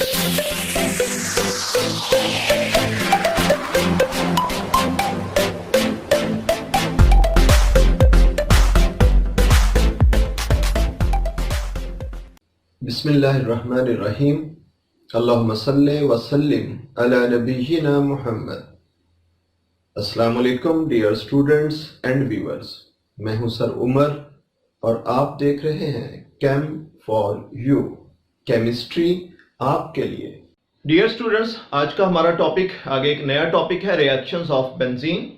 बिस्मिल्लाहिर्रहमानिर्रहीम। अल्लाहुम्मा सल्ली व सल्लिम अला नबिय्यिना मुहम्मद। अस्सलाम वालेकुम डियर स्टूडेंट्स एंड व्यूअर्स, मैं हूं सर उमर और आप देख रहे हैं केम फॉर यू, केमिस्ट्री आपके लिए। डियर स्टूडेंट्स, आज का हमारा टॉपिक आगे एक नया टॉपिक है रिएक्शंस ऑफ बेंजीन,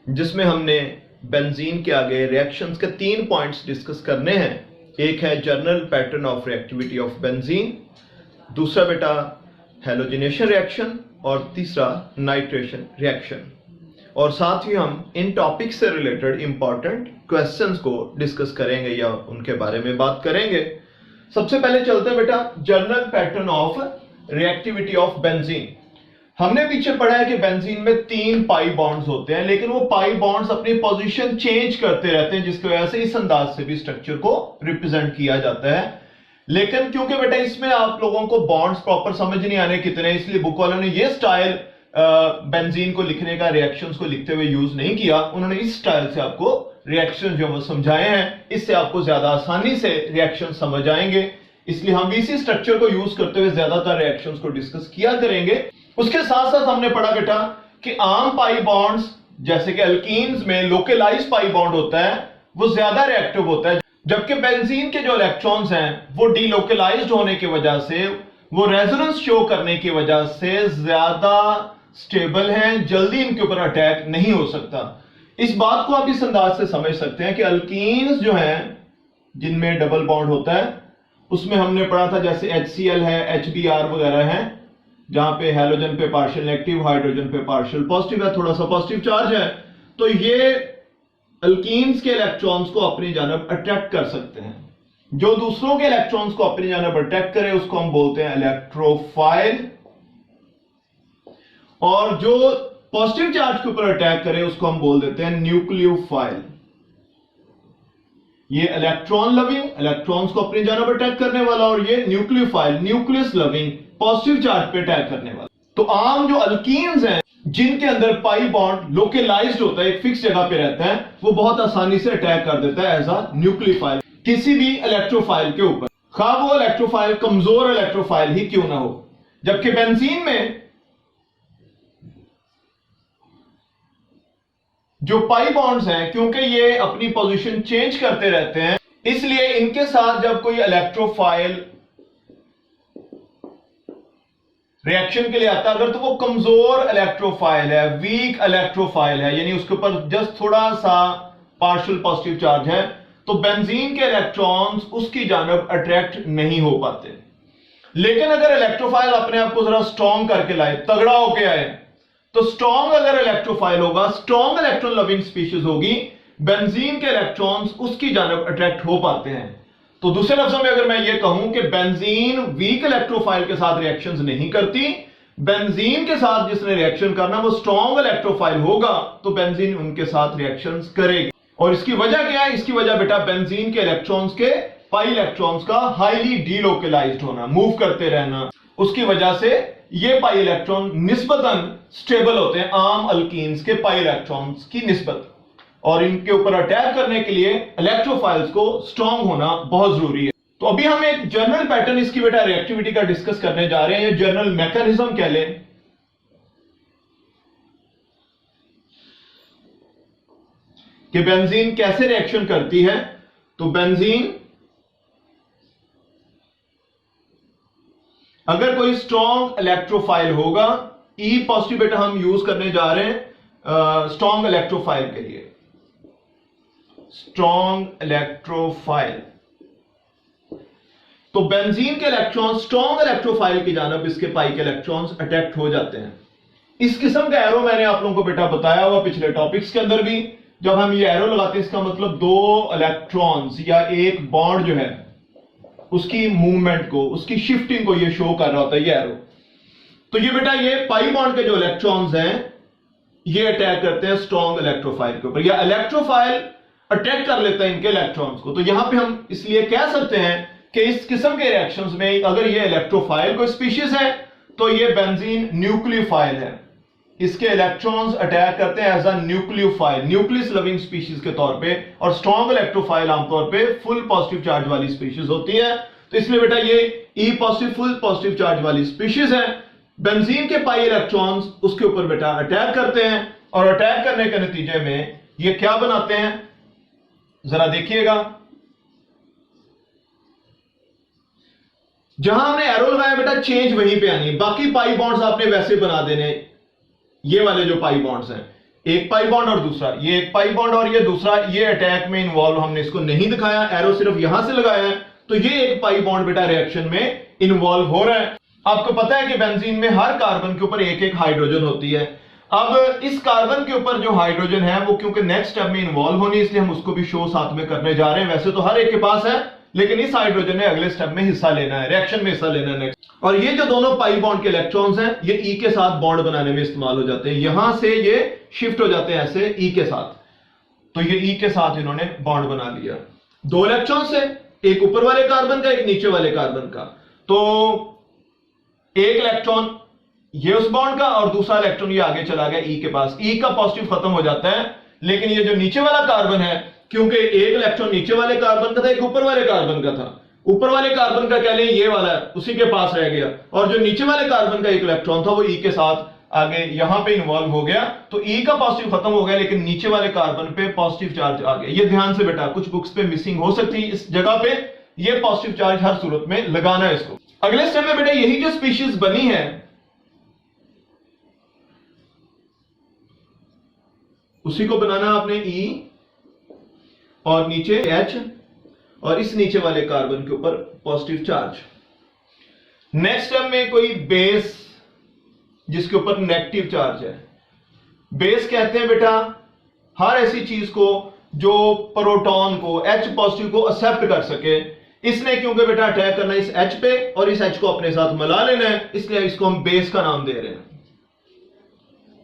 जिसमें हमने बेंजीन के आगे रिएक्शंस के 3 पॉइंट्स डिस्कस करने हैं। एक है general pattern of reactivity of benzene, दूसरा बेटा हैलोजिनेशन रिएक्शन और तीसरा नाइट्रेशन रिएक्शन। और साथ ही हम इन टॉपिक से रिलेटेड इंपॉर्टेंट क्वेश्चंस को डिस्कस करेंगे या उनके बारे में बात करेंगे। सबसे पहले चलते हैं बेटा general pattern of reactivity of benzene. हमने पीछे पढ़ा है कि बेंजीन में 3 पाई बॉन्ड्स होते हैं, लेकिन वो पाई बॉन्ड्स अपनी पोजीशन चेंज करते रहते हैं, जिसकी वजह से इस अंदाज से भी स्ट्रक्चर को रिप्रेजेंट किया जाता है। लेकिन क्योंकि बेटा इसमें आप लोगों को बॉन्ड्स प्रॉपर समझ नहीं आने कितने, इसलिए बुक वालों ने ये स्टाइल बेंजीन को लिखने का रिएक्शंस को लिखते हुए यूज नहीं किया। उन्होंने इस स्टाइल से आपको रिएक्शन जो वो समझाए हैं, इससे आपको ज्यादा आसानी से रिएक्शन समझ आएंगे। इसलिए हम इसी स्ट्रक्चर को यूज करते हुए ज्यादातर रिएक्शंस को डिस्कस किया करेंगे। उसके साथ साथ हमने पढ़ा बेटा कि आम पाई बॉन्ड्स जैसे कि अल्कीन्स में लोकलाइज्ड पाई बॉन्ड होता है, वो ज्यादा रिएक्टिव होता है, जबकि बेंजीन के जो इलेक्ट्रॉन्स हैं वो डीलोकलाइज्ड होने की वजह से, वो रेजोनेंस शो करने की वजह से ज्यादा स्टेबल हैं, जल्दी इनके ऊपर अटैक नहीं हो सकता। इस बात को आप इस अंदाज से समझ सकते हैं कि अल्कीन्स जो हैं जिनमें डबल बॉन्ड होता है, उसमें हमने पढ़ा था जैसे HCl है, HBr वगैरह है, जहां पे हैलोजन पे पार्शियल नेगेटिव, हाइड्रोजन पे पार्शियल पॉजिटिव है, थोड़ा सा पॉजिटिव चार्ज है, तो ये अल्कीन्स के इलेक्ट्रॉन्स को अपनी जानब अट्रैक्ट कर सकते हैं। जो दूसरों के इलेक्ट्रॉन्स को अपनी जानब अट्रैक्ट करे उसको हम बोलते हैं इलेक्ट्रोफाइल, और जो पॉजिटिव चार्ज के ऊपर अटैक करे उसको हम बोल देते हैं न्यूक्लियोफाइल। ये इलेक्ट्रॉन लविंग, इलेक्ट्रॉन्स को अपनी जानब अटैक करने वाला, और ये nucleophile, nucleus loving, positive charge पे अटैक करने वाला। तो आम जो अल्कीन्स हैं जिनके अंदर पाई बॉन्ड लोकलाइज्ड होता है, एक फिक्स जगह पे रहता है, वो बहुत आसानी से अटैक कर देता है एज अ न्यूक्लियोफाइल किसी भी इलेक्ट्रोफाइल के ऊपर, खा वो इलेक्ट्रोफाइल कमजोर इलेक्ट्रोफाइल ही क्यों ना हो। जबकि बेंजीन में जो पाई बॉन्ड्स हैं, क्योंकि ये अपनी पोजीशन चेंज करते रहते हैं, इसलिए इनके साथ जब कोई इलेक्ट्रोफाइल रिएक्शन के लिए आता है, अगर तो वो कमजोर इलेक्ट्रोफाइल है, वीक इलेक्ट्रोफाइल है, यानी उसके ऊपर जस्ट थोड़ा सा पार्शियल पॉजिटिव चार्ज है, तो बेंजीन के इलेक्ट्रॉन्स उसकी जानब अट्रैक्ट नहीं हो पाते। लेकिन अगर इलेक्ट्रोफाइल अपने आप को जरा स्ट्रॉन्ग करके लाए, तगड़ा होके आए, तो स्ट्रॉन्ग अगर इलेक्ट्रोफाइल होगा, स्ट्रॉन्ग इलेक्ट्रॉन लविंग स्पीशीज होगी, बेंजीन के इलेक्ट्रॉन्स उसकी जानब अट्रैक्ट हो पाते हैं। तो दूसरे लफ्जों में अगर मैं ये कहूं कि बेंजीन वीक इलेक्ट्रोफाइल के साथ रिएक्शंस नहीं करती, बेंजीन के साथ जिसने रिएक्शन करना वो स्ट्रॉन्ग इलेक्ट्रोफाइल होगा, तो बेंजीन उनके साथ रिएक्शंस करेगी। और इसकी वजह क्या है? इसकी वजह बेटा बेंजीन के इलेक्ट्रॉन्स के पाई इलेक्ट्रॉन्स का हाईली डीलोकलाइज्ड होना, मूव करते रहना, उसकी वजह से ये पाई इलेक्ट्रॉन निस्बतन स्टेबल होते हैं आम अल्कीन्स के पाई इलेक्ट्रॉन्स की निस्बत, और इनके ऊपर अटैक करने के लिए इलेक्ट्रोफाइल्स को स्ट्रांग होना बहुत जरूरी है। तो अभी हम एक जनरल पैटर्न इसकी बेटा रिएक्टिविटी का डिस्कस करने जा रहे हैं, ये जनरल मैकेनिज्म कह लें कि बेंजीन कैसे रिएक्शन करती है। तो बेंजीन अगर कोई स्ट्रॉन्ग इलेक्ट्रोफाइल होगा, ई पॉजिटिव बेटा हम यूज करने जा रहे हैं स्ट्रॉन्ग इलेक्ट्रोफाइल के लिए, स्ट्रॉन्ग इलेक्ट्रोफाइल। तो बेंजीन के इलेक्ट्रॉन स्ट्रॉन्ग इलेक्ट्रोफाइल की जानब इसके पाई के इलेक्ट्रॉन्स अटैक्ट हो जाते हैं। इस किस्म का एरो मैंने आप लोगों को बेटा बताया हुआ पिछले टॉपिक्स के अंदर भी। जब हम ये एरो लगाते हैं इसका मतलब 2 इलेक्ट्रॉन्स या एक बॉन्ड जो है उसकी मूवमेंट को, उसकी शिफ्टिंग को ये शो कर रहा होता है ये एरो। तो ये बेटा ये पाई बॉन्ड के जो इलेक्ट्रॉन्स हैं ये अटैक करते हैं स्ट्रॉन्ग इलेक्ट्रोफाइल के ऊपर, या इलेक्ट्रोफाइल अटैक कर लेता है इनके इलेक्ट्रॉन्स को। तो यहां पे हम इसलिए कह सकते हैं कि इस किस्म के रिएक्शंस में अगर ये इलेक्ट्रोफाइल कोई स्पीशीज है तो ये बेंजीन न्यूक्लियोफाइल है, इसके इलेक्ट्रॉन्स अटैक करते हैं as a nucleophile, nucleus loving species के तौर पे, और स्ट्रॉन्ग इलेक्ट्रोफाइल आमतौर पे फुल पॉजिटिव चार्ज वाली स्पीशीज होती है। तो इसलिए बेटा ये E positive full positive charge वाली स्पीशीज है। बेंजीन के पाई इलेक्ट्रॉन्स उसके ऊपर बेटा अटैक करते हैं और अटैक करने के नतीजे में ये क्या बनाते हैं, जरा देखिएगा। जहां हमने एरो लगाया बेटा चेंज वहीं पे आनी है, बाकी पाई बॉन्ड्स आपने वैसे बना देने। ये वाले जो पाई बॉन्ड्स हैं, एक पाई बॉन्ड और दूसरा, ये एक पाई बॉन्ड और ये दूसरा, ये अटैक में इन्वॉल्व हमने इसको नहीं दिखाया, एरो सिर्फ यहां से लगाया है, तो ये एक पाई बॉन्ड बेटा रिएक्शन में इन्वॉल्व हो रहा है। आपको पता है कि बेंजीन में हर कार्बन के ऊपर एक एक हाइड्रोजन होती है। अब इस कार्बन के ऊपर जो हाइड्रोजन है वो क्योंकि नेक्स्ट स्टेप में इन्वॉल्व होनी, इसलिए हम उसको भी शो साथ में करने जा रहे हैं। वैसे तो हर एक के पास है, लेकिन इस हाइड्रोजन ने अगले स्टेप में हिस्सा लेना है, रिएक्शन में हिस्सा लेना है नेक्स्ट। और ये जो दोनों पाई बॉन्ड के इलेक्ट्रॉन्स हैं ये ई के साथ बॉन्ड बनाने में इस्तेमाल हो जाते हैं। यहां से ये शिफ्ट हो जाते हैं ऐसे ई के साथ, तो ये ई के साथ इन्होंने बॉन्ड बना लिया। दो इलेक्ट्रॉन्स है, एक ऊपर वाले कार्बन का, एक नीचे वाले कार्बन का। तो एक इलेक्ट्रॉन ये उस बॉन्ड का और दूसरा इलेक्ट्रॉन ये आगे चला गया ई के पास, ई का पॉजिटिव खत्म हो जाता है। लेकिन ये जो नीचे वाला कार्बन है, क्योंकि एक इलेक्ट्रॉन नीचे वाले कार्बन का था, एक ऊपर वाले कार्बन का था, ऊपर वाले कार्बन का कह लें ये वाला है, उसी के पास रह गया, और जो नीचे वाले कार्बन का एक इलेक्ट्रॉन था वो ई के साथ आगे यहां पे इन्वॉल्व हो गया। तो ई का पॉजिटिव खत्म हो गया, लेकिन नीचे वाले कार्बन पे पॉजिटिव चार्ज आ गया। ये ध्यान से बेटा, कुछ बुक्स पे मिसिंग हो सकती है इस जगह पे, ये पॉजिटिव चार्ज हर सूरत में लगाना है इसको। अगले स्टेप में बेटा यही जो स्पीशीज बनी है उसी को बनाना आपने ई और नीचे H और इस नीचे वाले कार्बन के ऊपर पॉजिटिव चार्ज। नेक्स्ट स्टेप में कोई बेस जिसके ऊपर नेगेटिव चार्ज है। बेस कहते हैं बेटा हर ऐसी चीज को जो प्रोटॉन को H पॉजिटिव को एक्सेप्ट कर सके। इसने क्योंकि बेटा अटैक करना इस H पे और इस H को अपने साथ मिला लेना है, इसलिए इसको हम बेस का नाम दे रहे हैं।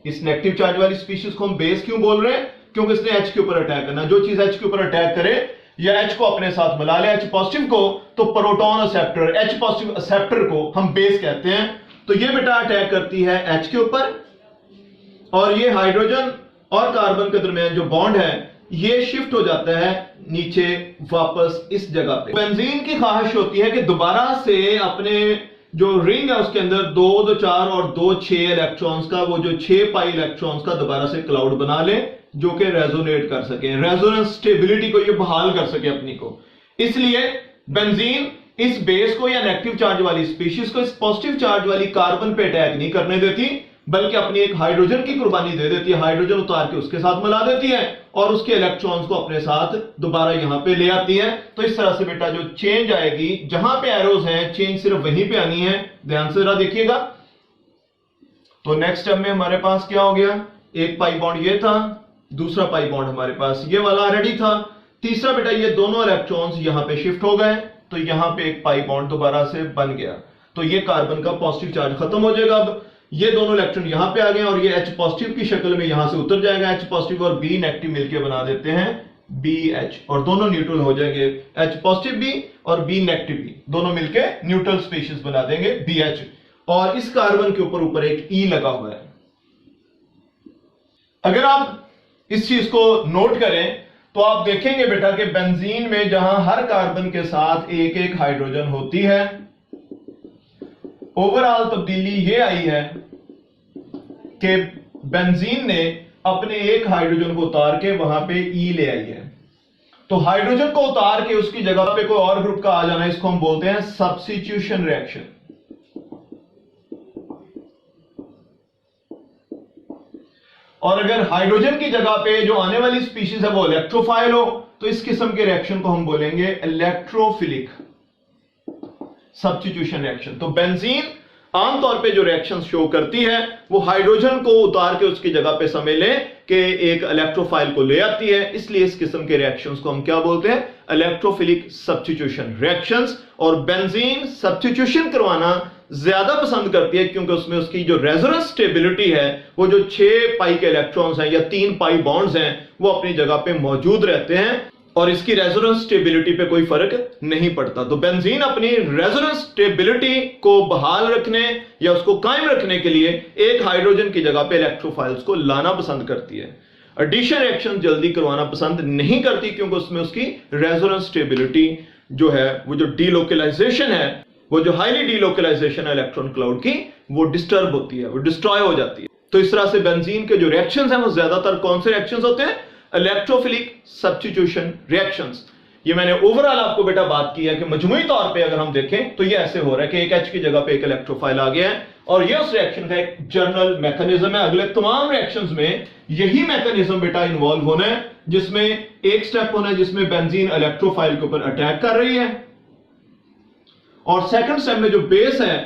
इस नेगेटिव चार्ज वाली स्पीशीज को हम बेस क्यों बोल रहे हैं, क्योंकि इसने H के ऊपर अटैक करना। जो चीज H के ऊपर अटैक करे या H को अपने साथ मिला ले H पॉजिटिव को, तो proton acceptor H positive acceptor को हम बेस कहते हैं। तो ये बेटा अटैक करती है H के ऊपर, और ये हाइड्रोजन और कार्बन के दरमियान जो बॉन्ड है ये शिफ्ट हो जाता है नीचे वापस इस जगह पे। बेंजीन की ख्वाहिश होती है कि दोबारा से अपने जो रिंग है उसके अंदर 2 2 4 और 2 6 इलेक्ट्रॉन्स का, वो जो 6 पाई इलेक्ट्रॉन्स का दोबारा से क्लाउड बना ले जो कि रेजोनेट कर सके, रेजोनेंस स्टेबिलिटी को ये बहाल कर सके अपनी को। इसलिए बेंजीन इस बेस को या नेगेटिव चार्ज वाली स्पीशीज को इस पॉजिटिव चार्ज वाली कार्बन पे अटैक नहीं करने देती, बल्कि अपनी एक हाइड्रोजन की कुर्बानी दे देती है। हाइड्रोजन उतार के उसके साथ मिला देती है और उसके इलेक्ट्रॉन्स को अपने साथ दोबारा यहां पे ले आती है। तो इस तरह से बेटा जो चेंज आएगी, जहां पे एरोज हैं चेंज सिर्फ वहीं पे आनी है। ध्यान से जरा देखिएगा। तो नेक्स्ट स्टेप में हमारे पास क्या हो गया, एक पाई बॉन्ड ये था, दूसरा पाई बॉन्ड हमारे पास ये वाला ऑलरेडी था, तीसरा बेटा ये दोनों इलेक्ट्रॉन्स यहां पे शिफ्ट हो गए, तो यहां पे एक पाई बॉन्ड दोबारा से बन गया। तो ये कार्बन का पॉजिटिव चार्ज खत्म हो जाएगा। अब ये दोनों इलेक्ट्रॉन यहां पे आ गए और ये H पॉजिटिव की शक्ल में यहां से उतर जाएगा। H पॉजिटिव और B नेगेटिव मिलके बना देते हैं BH, और दोनों न्यूट्रल हो जाएंगे। H पॉजिटिव B और B नेगेटिव B दोनों मिलके न्यूट्रल स्पीशीज बना देंगे BH, और इस कार्बन के ऊपर एक E लगा हुआ है। अगर आप इस चीज को नोट करें तो आप देखेंगे बेटा कि बेंजीन में जहां हर कार्बन के साथ एक एक हाइड्रोजन होती है, ओवरऑल तब्दीली यह आई है कि बेंजीन ने अपने एक हाइड्रोजन को उतार के वहां पे ई ले आई है। तो हाइड्रोजन को उतार के उसकी जगह पे कोई और ग्रुप का आ जाना, इसको हम बोलते हैं सब्स्टिट्यूशन रिएक्शन। और अगर हाइड्रोजन की जगह पे जो आने वाली स्पीशीज है वो इलेक्ट्रोफाइल हो, तो इस किस्म के रिएक्शन को हम बोलेंगे इलेक्ट्रोफिलिक सब्स्टिट्यूशन रिएक्शन। तो बेंजीन आमतौर पे जो रिएक्शन शो करती है वो हाइड्रोजन को उतार के उसकी जगह पे समझ लें कि एक इलेक्ट्रोफाइल को ले आती है, इसलिए इस किस्म के रिएक्शंस को हम क्या बोलते हैं, इलेक्ट्रोफिलिक सब्स्टिट्यूशन रिएक्शंस। और बेंजीन सब्स्टिट्यूशन करवाना ज्यादा पसंद करती है क्योंकि उसमें उसकी जो रेजोनेंस स्टेबिलिटी है, वो जो 6 पाई के इलेक्ट्रॉन्स हैं या 3 पाई बॉन्ड्स हैं वो अपनी जगह पे मौजूद रहते हैं। और इसकी रेजोनेंस स्टेबिलिटी पे कोई फर्क नहीं पड़ता। तो बेंजीन अपनी रेजोनेंस स्टेबिलिटी को बहाल रखने या उसको कायम रखने के लिए एक हाइड्रोजन की जगह पे इलेक्ट्रोफाइल्स को लाना पसंद करती है। एडिशन रिएक्शन जल्दी करवाना पसंद नहीं करती, क्योंकि उसमें उसकी रेजोनेंस स्टेबिलिटी जो है, वो जो डीलोकलाइजेशन है, वो जो हाईली डीलोकलाइजेशन है इलेक्ट्रॉन क्लाउड की, वो डिस्टर्ब होती है, वो डिस्ट्रॉय हो जाती है। तो इस तरह से बेंजीन के जो रिएक्शंस हैं वो ज्यादातर कौन से रिएक्शंस होते हैं? Electrophilic substitution reactions. ये मैंने ओवरऑल आपको बेटा बात की है कि मजमूई तौर पे अगर हम देखें तो ये ऐसे हो रहा है कि एक H की जगह पे एक इलेक्ट्रोफाइल आ गया है, और ये उस रिएक्शन का एक जनरल मैकेनिज्म है। अगले तमाम रिएक्शंस में यही मैकेनिज्म बेटा इन्वॉल्व होना है, जिसमें एक स्टेप होना है जिसमें बेंजीन इलेक्ट्रोफाइल के ऊपर अटैक कर रही है, और सेकंड स्टेप में जो बेस है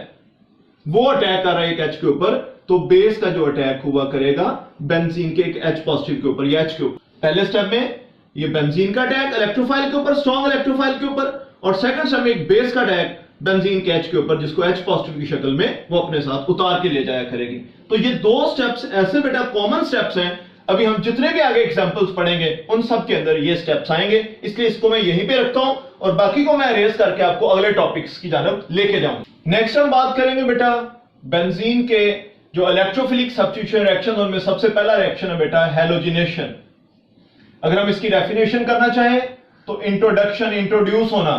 वो अटैक कर रहा है एक H के ऊपर। तो बेस का जो अटैक हुआ करेगा बेंजीन के एक H पॉजिटिव के ऊपर या H के ऊपर। पहले स्टेप में ये बेंजीन का अटैक इलेक्ट्रोफाइल के ऊपर, स्ट्रॉन्ग इलेक्ट्रोफाइल के ऊपर, और सेकंड स्टेप में एक बेस का अटैक बेंजीन के H के ऊपर, जिसको H पॉजिटिव की शक्ल में वो अपने साथ उतार के ले जाया करेगी। तो ये दो स्टेप्स ऐसे बेटा कॉमन स्टेप्स हैं। अभी हम जितने भी आगे एग्जांपल्स पढ़ेंगे उन सब के अंदर ये स्टेप्स आएंगे, इसलिए इसको मैं यहीं पे रखता हूं और बाकी को मैं अरेज करके आपको अगले टॉपिक्स की जानब लेके जाऊंगा। नेक्स्ट हम बात करेंगे बेटा बेंजीन के जो इलेक्ट्रोफिलिक सब्स्टिट्यूशन रिएक्शन, उनमें सबसे पहला रिएक्शन है बेटा हैलोजिनेशन। अगर हम इसकी डेफिनेशन करना चाहें तो इंट्रोडक्शन, इंट्रोड्यूस होना,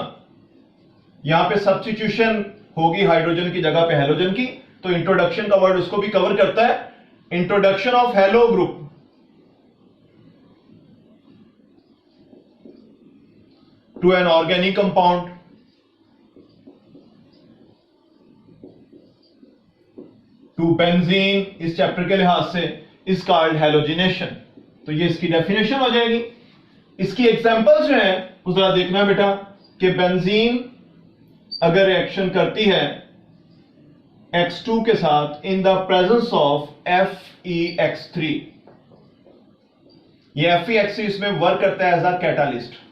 यहां पे सब्स्टिट्यूशन होगी हाइड्रोजन की जगह पे हैलोजन की, तो इंट्रोडक्शन का वर्ड उसको भी कवर करता है। Introduction of halo group to an organic compound to benzene, इस चैप्टर के लिहाज से इज कॉल्ड हैलोजिनेशन। तो ये इसकी डेफिनेशन हो जाएगी। इसकी एग्जांपल्स जो है वो जरा देखना बेटा कि बेंजीन अगर रिएक्शन करती है X2 के साथ in the presence of FeX3, ये FeX3 इसमें वर्क करता है एज अ कैटालिस्ट।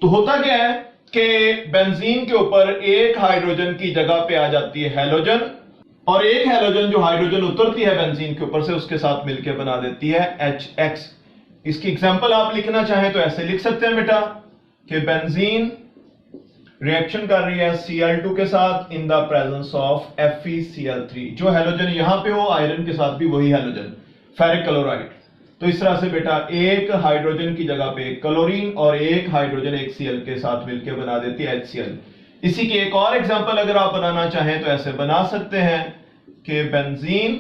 तो होता क्या है कि बेंजीन के ऊपर एक हाइड्रोजन की जगह पे आ जाती है हैलोजन, और एक हैलोजन जो हाइड्रोजन उतरती है बेंजीन के ऊपर से उसके साथ मिलकर बना देती है HX। इसकी एग्जांपल आप लिखना चाहें तो ऐसे लिख सकते हैं बेटा कि बेंजीन रिएक्शन कर रही है Cl2 के साथ in the presence of FeCl3। जो हैलोजन यहां पे हो आयरन के साथ भी वही हैलोजन, फेरिक क्लोराइड। तो इस तरह से बेटा एक हाइड्रोजन की जगह पे एक क्लोरीन और एक हाइड्रोजन एक Cl के साथ मिलकर बना देती है HCl। इसी की एक और एग्जांपल अगर आप बनाना चाहें तो ऐसे बना सकते हैं कि benzene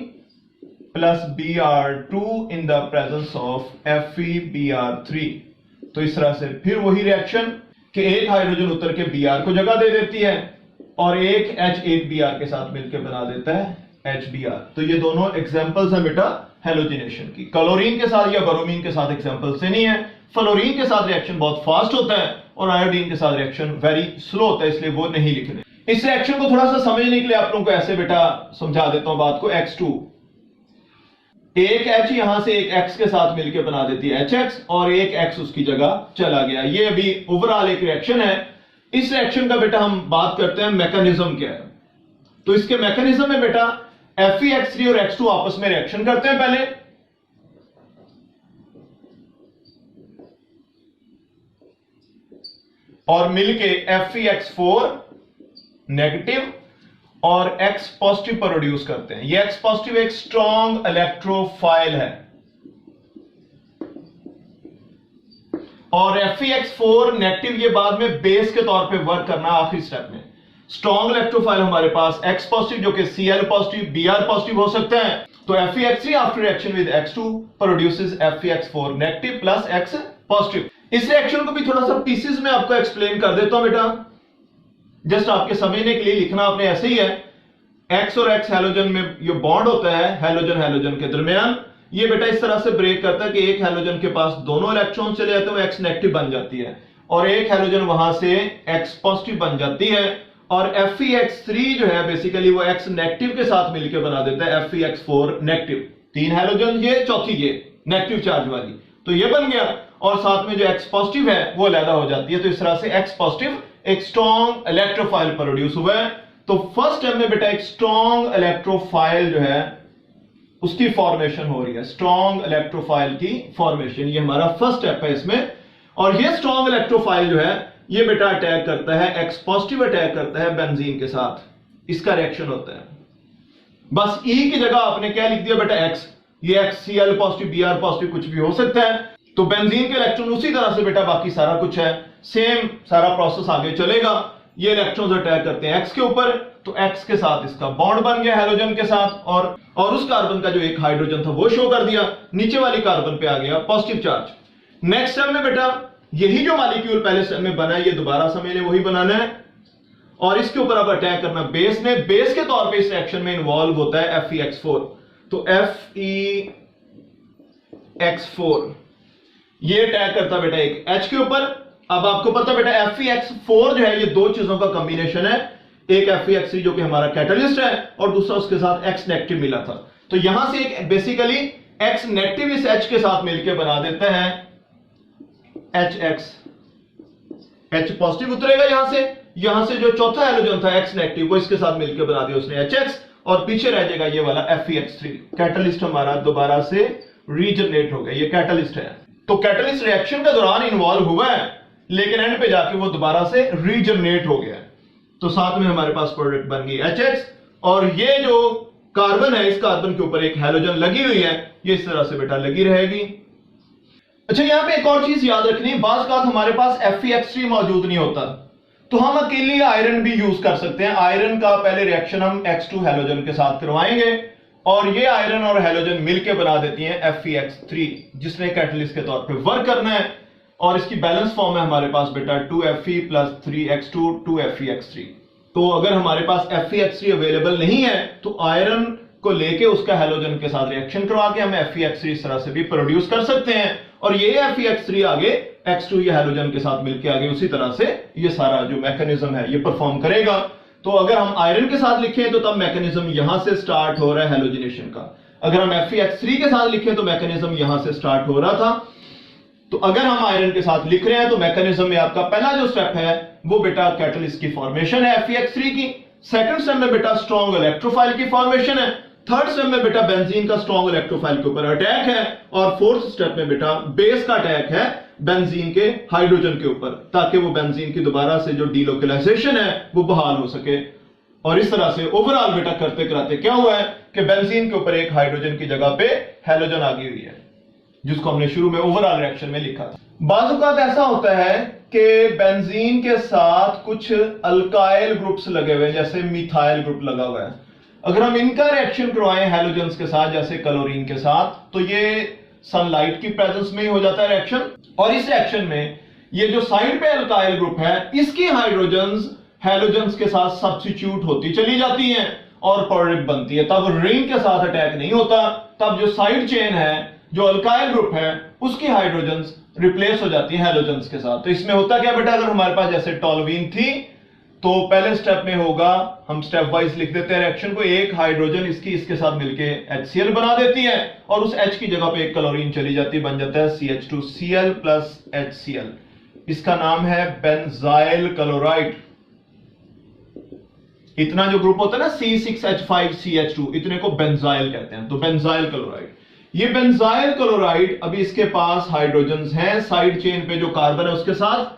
plus Br2 in the presence of FeBr3। तो इस तरह से फिर वही रिएक्शन कि एक हाइड्रोजन उतर के Br को जगह दे देती है और एक H एक Br के साथ मिलकर बना देता है HBr। तो ये दोनों एग्जांपल्स हैं बेटा हैलोजिनेशन की। क्लोरीन के साथ या ब्रोमीन के साथ एग्जांपल से नहीं है। फ्लोरीन के साथ रिएक्शन बहुत फास्ट होता है और आयोडीन के साथ रिएक्शन वेरी स्लो होता है, इसलिए वो नहीं लिखने। इस रिएक्शन को थोड़ा सा समझने के लिए आप लोगों को ऐसे बेटा समझा देता हूं बात को। X2 एक H यहां से एक X के साथ मिलकर बना देती है HX, और एक X उसकी जगह चला गया। ये अभी ओवरऑल एक रिएक्शन है। इस रिएक्शन का बेटा हम बात करते हैं मैकेनिज्म क्या है। तो इसके मैकेनिज्म में बेटा FeX3 और X2 आपस में रिएक्शन करते हैं पहले, और मिलके FeX4 नेगेटिव और X पॉजिटिव प्रोड्यूस करते हैं। ये X पॉजिटिव एक स्ट्रॉन्ग इलेक्ट्रोफाइल है, और FeX4 नेगेटिव ये बाद में बेस के तौर पे वर्क करना आखिरी स्टेप में। स्ट्रॉन्ग इलेक्ट्रोफाइल हमारे पास X पॉजिटिव जो कि Cl पॉजिटिव Br पॉजिटिव हो सकता है। तो FeX3 after reaction with X2 produces FeX4 negative plus X positive. इस रिएक्शन को भी थोड़ा सा पीसेस में आपको एक्सप्लेन कर देता हूं बेटा, जस्ट आपके समझने के लिए। लिखना आपने ऐसे ही है, X और X हैलोजन में ये बॉन्ड होता है हैलोजन हैलोजन के दरमियान। ये बेटा इस तरह से ब्रेक करता है कि एक हैलोजन के पास दोनों इलेक्ट्रॉन चले जाते हैं, वो X नेगेटिव बन जाती है, और एक हैलोजन वहां से X पॉजिटिव बन जाती है, और FeX3 जो है बेसिकली वो X नेगेटिव के साथ मिलकर बना देता है FeX4 नेगेटिव। तीन हैलोजन ये, चौथी ये नेगेटिव चार्ज वाली, तो ये बन गया, और साथ में जो X पॉजिटिव है वो अलग हो जाती है। तो इस तरह से X पॉजिटिव एक स्ट्रॉन्ग इलेक्ट्रोफाइल प्रोड्यूस हुआ है। तो फर्स्ट स्टेप में बेटा एक स्ट्रॉन्ग इलेक्ट्रोफाइल जो है उसकी फॉर्मेशन हो रही है, स्ट्रॉन्ग इलेक्ट्रोफाइल की फॉर्मेशन। ये हमारा फर्स्ट स्टेप है इसमें। और ये स्ट्रॉन्ग इलेक्ट्रोफाइल जो है ये बेटा अटैक करता है, एक्स पॉजिटिव अटैक करता है बेंजीन के साथ, इसका रिएक्शन होता है। बस ई की जगह आपने क्या लिख दिया बेटा एक्स, ये x Cl positive Br positive कुछ भी हो सकता है। तो बेंजीन के इलेक्ट्रॉन उसी तरह से बेटा बाकी सारा कुछ है, सेम सारा प्रोसेस आगे चलेगा। ये इलेक्ट्रॉन्स अटैक करते हैं एक्स के ऊपर, तो एक्स के साथ इसका बॉन्ड बन गया हेलोजन के साथ, और उस कार्बन का जो एक हाइड्रोजन था वो शो कर दिया, नीचे वाली कार्बन पे आ गया पॉजिटिव चार्ज। नेक्स्ट स्टेप में बेटा यही जो मॉलिक्यूल पहले स्टेप में बना है ये दोबारा से मैंने वही बनाना है, और इसके ऊपर अब अटैक करना बेस ने। बेस के तौर पे इस रिएक्शन में इन्वॉल्व होता है FeX4, तो FeX4 ये अटैक करता बेटा एक H के ऊपर। अब आपको पता बेटा FeX4 जो है ये दो चीजों का कॉम्बिनेशन है, एक FeX3 जो कि हमारा कैटलिस्ट है और दूसरा उसके साथ X नेगेटिव मिला था। तो यहां से एक बेसिकली X नेगेटिव इस H के साथ मिलकर बना देते हैं HX, H पॉजिटिव उतरेगा यहां से जो चौथा हेलोजन था X नेगेटिव वो इसके साथ मिलकर बना दिया उसने HX, और पीछे रह जाएगा ये वाला FeX3। कैटलिस्ट हमारा दोबारा से रीजनरेट हो गया, ये कैटलिस्ट है। तो कैटलिस्ट रिएक्शन के दौरान इन्वॉल्व हुआ है लेकिन एंड पे जाके वो दोबारा से रीजनरेट हो गया, तो साथ में हमारे पास प्रोडक्ट बन गई HX, और ये जो कार्बन है इस कार्बन के ऊपर एक हेलोजन लगी हुई है, ये इस तरह से बेटा लगी रहेगी। अच्छा यहां पे एक और चीज याद रखनी है, बाज़ औक़ात हमारे पास FeX3 मौजूद नहीं होता तो हम अकेले आयरन भी यूज कर सकते हैं। आयरन का पहले रिएक्शन हम X2 हेलोजन के साथ करवाएंगे और ये आयरन और हेलोजन मिलकर बना देती हैं FeX3 जिसने कैटलिस्ट के तौर पे वर्क करना है, और इसकी बैलेंस फॉर्म है हमारे पास बेटा 2Fe + 3X2 2FeX3। तो अगर हमारे पास FeX3 अवेलेबल नहीं है तो आयरन को लेके उसका हेलोजन के साथ रिएक्शन करवा के हम FeX3 इस तरह से भी प्रोड्यूस कर सकते हैं, और ये FeX3 आगे X2 ये हेलोजन के साथ मिलके आगे उसी तरह से ये सारा जो मैकेनिज्म है ये परफॉर्म करेगा। तो अगर हम आयरन के साथ लिखें तो तब मैकेनिज्म यहां से स्टार्ट हो रहा है हेलोजिनेशन का, अगर हम FeX3 के साथ लिखें तो मैकेनिज्म यहां से स्टार्ट हो रहा था। तो अगर हम आयरन के साथ लिख रहे हैं तो मैकेनिज्म में आपका पहला जो स्टेप है वो बेटा कैटलिस्ट की फॉर्मेशन है FeX3 की, सेकंड स्टेप में बेटा स्ट्रॉन्ग इलेक्ट्रोफाइल की फॉर्मेशन है, थर्ड स्टेप में बेटा बेंजीन का स्ट्रॉन्ग इलेक्ट्रोफाइल के ऊपर अटैक है, और फोर्थ स्टेप में बेटा बेस का अटैक है बेंजीन के हाइड्रोजन के ऊपर, ताकि वो बेंजीन की दोबारा से जो डीलोकलाइजेशन है वो बहाल हो सके। और इस तरह से ओवरऑल बेटा करते कराते क्या हुआ है कि बेंजीन के ऊपर एक हाइड्रोजन की जगह पे हेलोजन आ गई हुई है, जिसको हमने शुरू में ओवरऑल रिएक्शन में लिखा था। बाज़ औक़ात ऐसा होता है कि बेंजीन के साथ कुछ अल्काइल ग्रुप्स लगे हुए हैं, जैसे मिथाइल ग्रुप लगा हुआ है, अगर हम इनका रिएक्शन करवाएं हेलोजन्स के साथ जैसे क्लोरीन के साथ तो ये सनलाइट की प्रेजेंस में ही हो जाता है रिएक्शन, और इस रिएक्शन में ये जो साइड पे अल्काइल ग्रुप है इसकी हाइड्रोजन्स हेलोजन्स के साथ सब्स्टिट्यूट होती चली जाती हैं और प्रोडक्ट बनती है। तब रिंग के साथ अटैक नहीं होता, तब जो साइड चेन है जो अल्काइल ग्रुप है उसकी हाइड्रोजन्स रिप्लेस हो जाती है हेलोजन्स के साथ। तो इसमें होता क्या बेटा, अगर हमारे पास जैसे टॉलुवीन थी तो पहले स्टेप में होगा, हम स्टेप वाइज लिख देते हैं रिएक्शन को, एक हाइड्रोजन इसके साथ मिलके HCl बना देती है और उस H की जगह पे एक क्लोरीन चली जाती है, बन जाता है CH2Cl + HCl। इसका नाम है बेंजाइल क्लोराइड। इतना जो ग्रुप होता है ना C6H5CH2 इतने को बेंजाइल कहते हैं, तो बेंजाइल क्लोराइड। ये बेंजाइल क्लोराइड अभी इसके पास हाइड्रोजन्स हैं साइड चेन पे, जो कार्बन है उसके साथ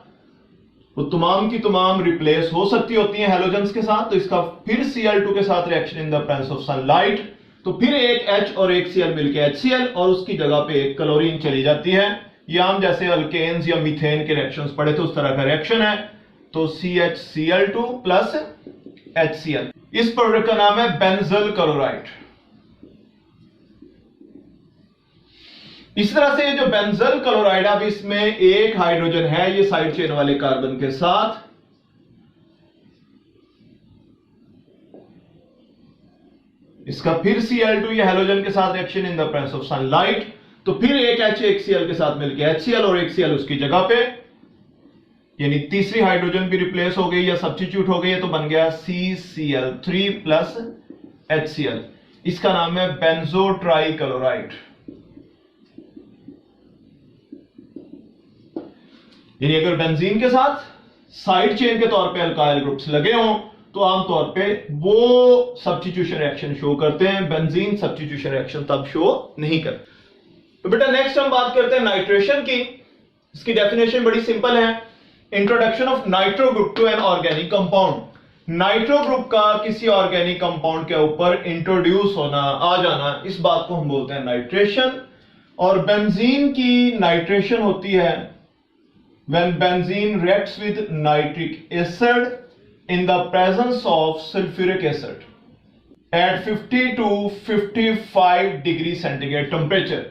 वो तमाम की तमाम रिप्लेस हो सकती होती हैं हेलोजन्स के साथ। तो इसका फिर Cl2 के साथ reaction in the presence of sunlight, तो फिर एक H और एक Cl मिलके HCl और उसकी जगह पे एक क्लोरीन चली जाती है। ये आम जैसे अल्केन्स या मीथेन के रिएक्शंस पढ़े थे उस तरह का रिएक्शन है। तो CHCl2 + HCl, इस प्रोडक्ट का नाम है बेंजल क्लोराइड। इस तरह से ये जो बेंजल क्लोराइड, अब इसमें एक हाइड्रोजन है ये साइड चेन वाले कार्बन के साथ, इसका फिर Cl2 ये हेलोजन के साथ reaction in the presence of sunlight, तो फिर एक H एक Cl के साथ मिलकर HCl और एक Cl उसकी जगह पे, यानी तीसरी हाइड्रोजन भी रिप्लेस हो गई या सब्स्टिट्यूट हो गई है, तो बन गया CCl3 + HCl। इसका नाम है बेंजो ट्राइक्लोराइड। यानी अगर बेंजीन के साथ साइड चेन के तौर पे अल्काइल ग्रुप्स लगे हों तो आमतौर पे वो सब्स्टिट्यूशन रिएक्शन शो करते हैं, बेंजीन सब्स्टिट्यूशन रिएक्शन तब शो नहीं करते। तो बेटा नेक्स्ट हम बात करते हैं नाइट्रेशन की। इसकी डेफिनेशन बड़ी सिंपल है, introduction of nitro group to an organic compound. Nitro group का किसी ऑर्गेनिक कंपाउंड के ऊपर इंट्रोड्यूस होना, आ जाना, इस बात को हम बोलते हैं नाइट्रेशन। और बेंजीन की नाइट्रेशन होती है when benzene reacts with nitric acid in the presence of sulfuric acid at 50 to 55 degree centigrade temperature.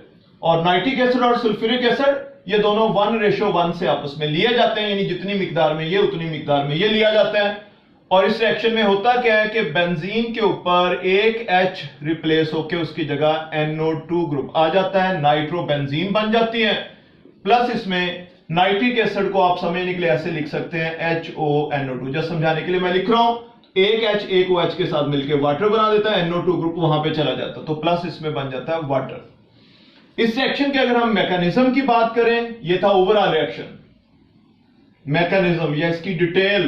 और नाइट्रिक एसिड और सल्फ्यूरिक एसिड ये दोनों 1:1 से आपस में लिए जाते हैं, यानी जितनी मिकदार में ये उतनी मिकदार में ये लिया जाता है। और इस रिएक्शन में होता क्या है कि बेंजीन के ऊपर एक H रिप्लेस होकर उसकी जगह NO2 ग्रुप आ जाता है, नाइट्रो बेंजीन बन जाती है। प्लस इसमें नाइट्रिक एसिड को आप समझने के लिए ऐसे लिख सकते हैं HONO2। जस्ट समझाने के लिए मैं लिख रहा हूं, एक H एक OH के साथ मिलकर वाटर बना देता है, NO2 ग्रुप वहां पे चला जाता है, तो प्लस इसमें बन जाता है वाटर। इस रिएक्शन के अगर हम मैकेनिज्म की बात करें, ये था ओवरऑल रिएक्शन। मैकेनिज्म या इसकी डिटेल,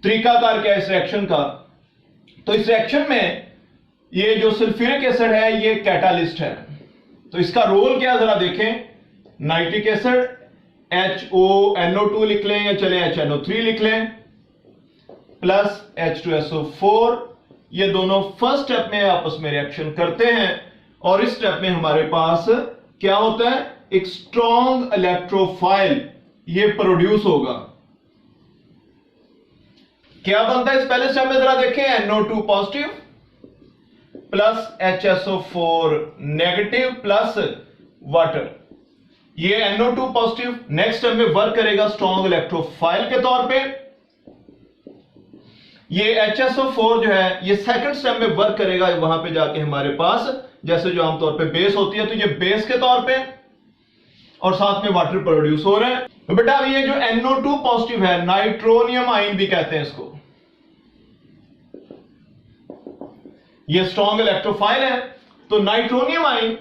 तरीकाकार क्या है इस रिएक्शन का। तो इस रिएक्शन में ये जो सल्फ्यूरिक एसिड है ये कैटालिस्ट है, तो इसका रोल क्या जरा देखें। नाइट्रिक एसिड HONO2 लिख लें या चले HNO3 लिख लें, प्लस H2SO4, ये दोनों फर्स्ट स्टेप में आपस में रिएक्शन करते हैं। और इस स्टेप में हमारे पास क्या होता है, एक स्ट्रॉन्ग इलेक्ट्रोफाइल ये प्रोड्यूस होगा। क्या बनता है इस पहले स्टेप में जरा देखें, NO2 positive plus HSO4 negative plus water. ये NO2 पॉजिटिव नेक्स्ट स्टेप में वर्क करेगा स्ट्रॉन्ग इलेक्ट्रोफाइल के तौर पे। ये HSO4 जो है ये सेकंड स्टेप में वर्क करेगा, वहां पे जाके हमारे पास जैसे जो आमतौर पे बेस होती है, तो ये बेस के तौर पे, और साथ में वाटर प्रोड्यूस हो रहा है। तो बेटा ये जो NO2 पॉजिटिव है, नाइट्रोनियम आयन भी कहते हैं इसको, ये स्ट्रॉन्ग इलेक्ट्रोफाइल है। तो नाइट्रोनियम आयन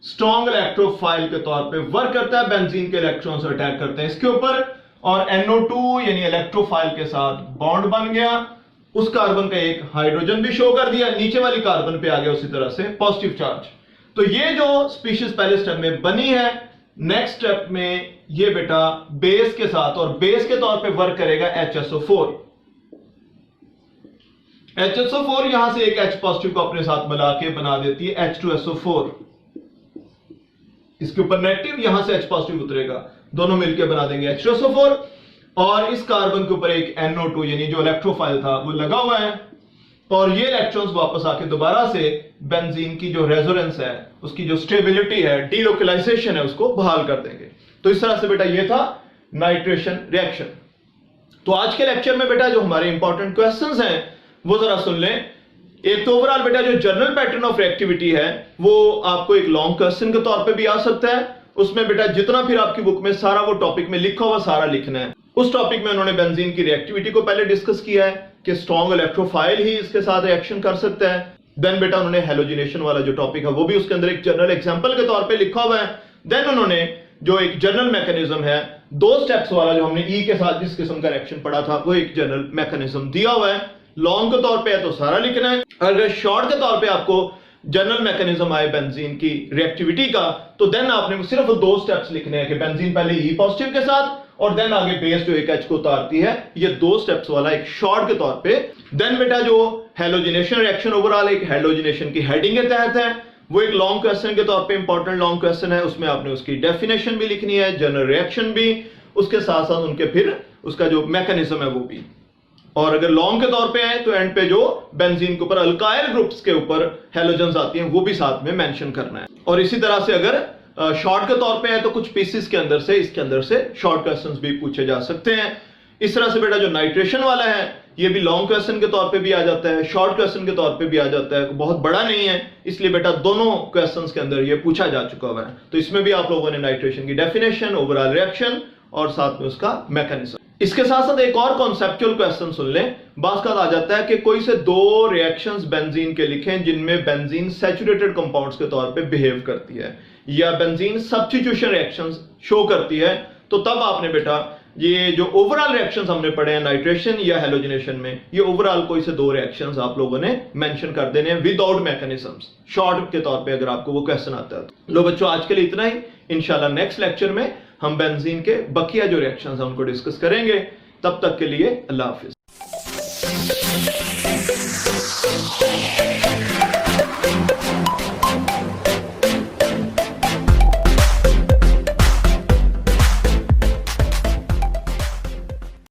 स्ट्रॉन्ग इलेक्ट्रोफाइल के तौर पे वर्क करता है, बेंजीन के इलेक्ट्रॉन्स अटैक करते हैं इसके ऊपर, और NO2 यानी इलेक्ट्रोफाइल के साथ बॉन्ड बन गया, उस कार्बन का एक हाइड्रोजन भी शो कर दिया, नीचे वाली कार्बन पे आ गया उसी तरह से पॉजिटिव चार्ज। तो ये जो स्पीशीज पहले स्टेप में बनी है, नेक्स्ट स्टेप में ये बेटा बेस के साथ, और बेस के तौर पे वर्क करेगा HSO4। HSO4 यहां से एक H पॉजिटिव को अपने साथ मिला के बना देती है H2SO4, इसके ऊपर नेगेटिव, यहां से H पॉजिटिव उतरेगा, दोनों मिलकर बना देंगे H2SO4। और इस कार्बन के ऊपर एक NO2 यानी जो इलेक्ट्रोफाइल था वो लगा हुआ है, और ये इलेक्ट्रॉन्स वापस आके दोबारा से बेंजीन की जो रेजोनेंस है, उसकी जो स्टेबिलिटी है, डीलोकलाइजेशन है, उसको बहाल कर देंगे। तो इस तरह से बेटा ये था नाइट्रेशन रिएक्शन। तो आज के लेक्चर में बेटा जो हमारे इंपॉर्टेंट क्वेश्चंस हैं वो जरा सुन लें। एक तो ओवरऑल बेटा जो जनरल पैटर्न ऑफ रिएक्टिविटी है वो आपको एक लॉन्ग क्वेश्चन के तौर पे भी आ सकता है, उसमें बेटा जितना फिर आपकी बुक में सारा वो टॉपिक में लिखा हुआ सारा लिखना है। उस टॉपिक में उन्होंने बेंजीन की रिएक्टिविटी को पहले डिस्कस किया है कि स्ट्रॉन्ग इलेक्ट्रोफाइल ही इसके साथ रिएक्शन कर सकता है। देन बेटा उन्होंने हैलोजिनेशन वाला जो टॉपिक है वो भी उसके अंदर एक जनरल एग्जांपल के तौर पे लिखा हुआ है। देन उन्होंने जो एक जनरल मैकेनिज्म है, 2 स्टेप्स वाला जो हमने ई के साथ जिस किस्म का रिएक्शन पढ़ा था, वो एक जनरल मैकेनिज्म दिया हुआ है। लॉन्ग के तौर पे है तो सारा लिखना है, अगर शॉर्ट के तौर पे आपको जनरल मैकेनिज्म आए बेंजीन की रिएक्टिविटी का, तो देन आपने सिर्फ 2 स्टेप्स लिखने हैं कि बेंजीन पहले ई पॉजिटिव के साथ और देन आगे बेस जो एक H को उतारती है, ये 2 स्टेप्स वाला एक शॉर्ट के तौर पे। देन बेटा जो हैलोजिनेशन रिएक्शन ओवरऑल एक हैलोजिनेशन की हेडिंग के तहत है, वो एक लॉन्ग क्वेश्चन के तौर पे इंपॉर्टेंट लॉन्ग क्वेश्चन है, उसमें आपने उसकी डेफिनेशन भी लिखनी है, जनरल रिएक्शन भी, उसके साथ साथ उनके फिर उसका जो मैकेनिज्म है वो भी। और अगर लॉन्ग के तौर पे है तो एंड पे जो बेंजीन के ऊपर अल्काइल ग्रुप्स के ऊपर हैलोजन्स आती हैं वो भी साथ में मेंशन करना है। और इसी तरह से अगर शॉर्ट के तौर पे है तो कुछ पीसेस के अंदर से इसके अंदर से शॉर्ट क्वेश्चंस भी पूछे जा सकते हैं। इस तरह से बेटा जो नाइट्रेशन वाला है ये भी लॉन्ग क्वेश्चन के तौर पे भी आ जाता है, शॉर्ट क्वेश्चन के तौर पे भी आ जाता है, बहुत बड़ा नहीं है, इसलिए बेटा दोनों क्वेश्चंस के अंदर ये पूछा जा चुका हुआ है। तो इसमें भी आप लोगों ने नाइट्रेशन की डेफिनेशन, ओवरऑल रिएक्शन और साथ में उसका मैकेनिज्म। इसके साथ साथ एक और कॉन्सेप्चुअल क्वेश्चन सुन लें। बात आ जाता है कि कोई से 2 रिएक्शंस बेंजीन के लिखें जिनमें बेंजीन सैचुरेटेड कंपाउंड्स के तौर पे बिहेव करती है या बेंजीन सब्स्टिट्यूशन रिएक्शंस शो करती है, तो तब आपने बेटा ये जो ओवरऑल रिएक्शंस हमने पढ़े हैं नाइट्रेशन या हेलोजिनेशन में, ये ओवरऑल कोई से 2 रिएक्शंस आप लोगों ने मेंशन कर देने हैं विदाउट मैकेनिज्म्स, शॉर्ट के तौर पे अगर आपको वो क्वेश्चन आता है तो। लो बच्चों, आज के लिए इतना ही। इंशाल्लाह नेक्स्ट लेक्चर में हम बेंजीन के बकिया जो रिएक्शंस हैं उनको डिस्कस करेंगे। तब तक के लिए अल्लाह हाफिज।